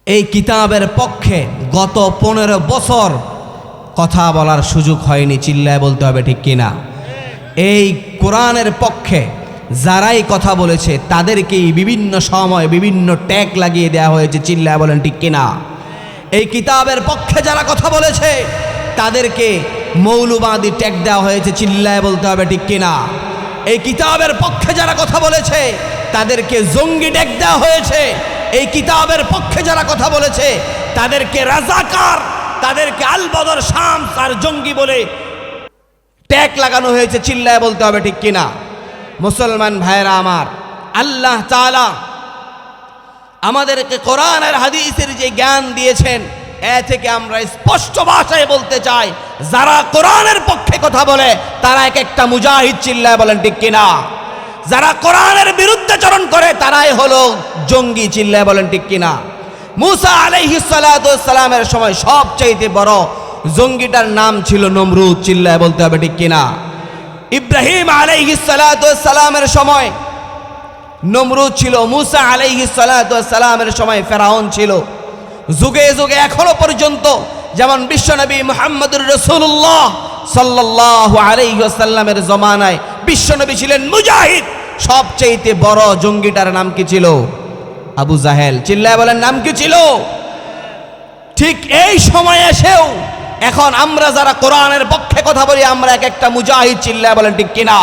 এই কিতাবের পক্ষে গত 15 বছর কথা বলার সুযোগ হয়নি। চিল্লায় বলতে হবে ঠিক কিনা? এই কোরআনের পক্ষে যারাই কথা বলেছে তাদেরকেই বিভিন্ন সময় বিভিন্ন ট্যাগ লাগিয়ে দেওয়া হয়েছে। চিল্লায় বলেন ঠিক কিনা? এই কিতাবের পক্ষে যারা কথা বলেছে তাদেরকে মৌলবাদী ট্যাগ দেওয়া হয়েছে। চিল্লায় বলতে হবে ঠিক কিনা? এই কিতাবের পক্ষে যারা কথা বলেছে তাদেরকে জঙ্গি ট্যাগ দেওয়া হয়েছে। এই কিতাবের পক্ষে যারা কথা বলেছে তাদেরকে রাজাকার, তাদেরকে আল বদর শামস আর জঙ্গি বলে ট্যাগ লাগানো হয়েছে। চিল্লায় বলতে হবে ঠিক কিনা? মুসলমান ভাইরা আমার, আল্লাহ তাআলা আমাদেরকে কোরআন আর হাদিসের যে জ্ঞান দিয়েছেন এ থেকে আমরা স্পষ্ট ভাষায় বলতে চাই, যারা কোরআনের পক্ষে কথা বলে তারা এক একটা মুজাহিদ। চিল্লায় বলেন ঠিক কিনা? যারা কোরআনের বিরুদ্ধে চরণ করে তারাই হলো জঙ্গি। চিল্লায় বলেন ঠিক কিনা? মুসা আলাইহিস সালাতু ওয়াস সালামের সময় সবচেয়ে বড় জঙ্গিটার নাম ছিল নমরুদ। চিল্লায় বলতে হবে ঠিক কিনা? ইব্রাহিম আলাইহিস সালাতু ওয়াস সালামের সময় নমরুদ ছিল, মুসা আলাইহিস সালাতু ওয়াস সালামের সময় ফেরাউন ছিল। যুগে যুগে এখনো পর্যন্ত যেমন বিশ্বনবী মুহাম্মদুর রাসূলুল্লাহ সাল্লাল্লাহু আলাইহি ওয়াসাল্লামের জমানায় বিশ্বনবী ছিলেন মুজাহিদ। সবচেয়ে বড় জঙ্গিটার নাম কি ছিল? আবু জাহেল। চিল্লায় বলেন নাম কি ছিল? ঠিক এই সময় এসেও এখন আমরা যারা কোরআনের পক্ষে কথা বলি আমরা এক একটা মুজাহিদ। চিল্লায় বলেন ঠিক কিনা?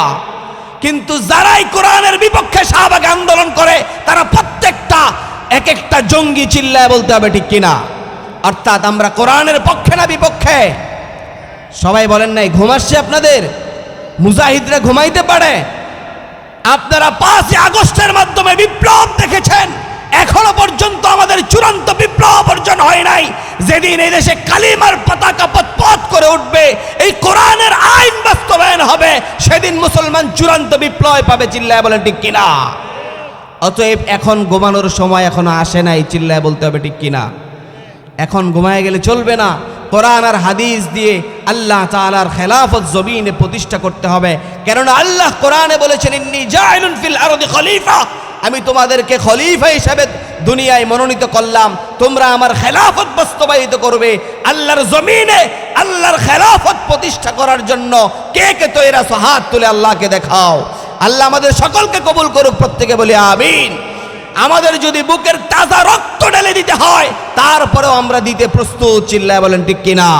কিন্তু যারাই কোরআনের বিপক্ষে শাহবাগে আন্দোলন করে তারা প্রত্যেকটা এক একটা জঙ্গি। চিল্লায় বলতে হবে ঠিক কিনা? অর্থাৎ আমরা কোরআনের পক্ষে না বিপক্ষে? সবাই বলেন নাই ঘুম আসছে আপনাদের? মুজাহিদরা ঘুমাইতে পারে? আপনারা 5 আগস্টের মাধ্যমে বিপ্লব দেখেছেন, এখনো পর্যন্ত আমাদের চূড়ান্ত বিপ্লব অর্জন হয় নাই। যেদিন এই দেশে কালিমার পতাকা পথ করে উঠবে, এই কোরআনের আইন বাস্তবায়ন হবে, সেদিন মুসলমান চূড়ান্ত বিপ্লব পাবে। চিল্লায় বলেন ঠিক কিনা? অতএব এখন ঘুমানোর সময় এখনো আসে নাই। চিল্লায় বলতে হবে ঠিক কিনা? এখন ঘুমায় গেলে চলবে না। কোরআন আর হাদিস দিয়ে আল্লাহ তাআলার খেলাফত জমিনে প্রতিষ্ঠা করতে হবে। কেননা আল্লাহ কোরআনে বলেছেন ইন্নী জাইলুন ফিল আরদি খলিফা, আমি তোমাদেরকে খলিফা হিসেবে দুনিয়ায় মনোনীত করলাম, তোমরা আমার খেলাফত বাস্তবায়িত করবে। আল্লাহর জমিনে আল্লাহর খেলাফত প্রতিষ্ঠা করার জন্য কে কে তৈরি আছো? হাত তুলে আল্লাহকে দেখাও। আল্লাহ আমাদের সকলকে কবুল করুক। প্রত্যেকে বলি আমিন। আমাদের যদি বুকের তাজা রক্ত ঢেলে দিতে হয় তারপরেও আমরা দিতে প্রস্তুত। চিল্লায় বলেন ঠিক কিনা?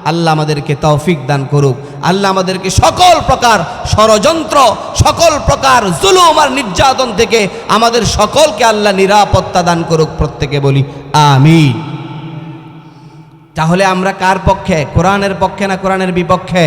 আল্লাহ আমাদেরকে তৌফিক দান করুক। আল্লাহ আমাদেরকে সকল প্রকার ষড়যন্ত্র, সকল প্রকার জুলুম আর নির্যাতন থেকে আমাদের সকলকে আল্লাহ নিরাপত্তা দান করুক। প্রত্যেকে বলি আমিন। তাহলে আমরা কার পক্ষে? কোরআনের পক্ষে না কোরআনের বিপক্ষে?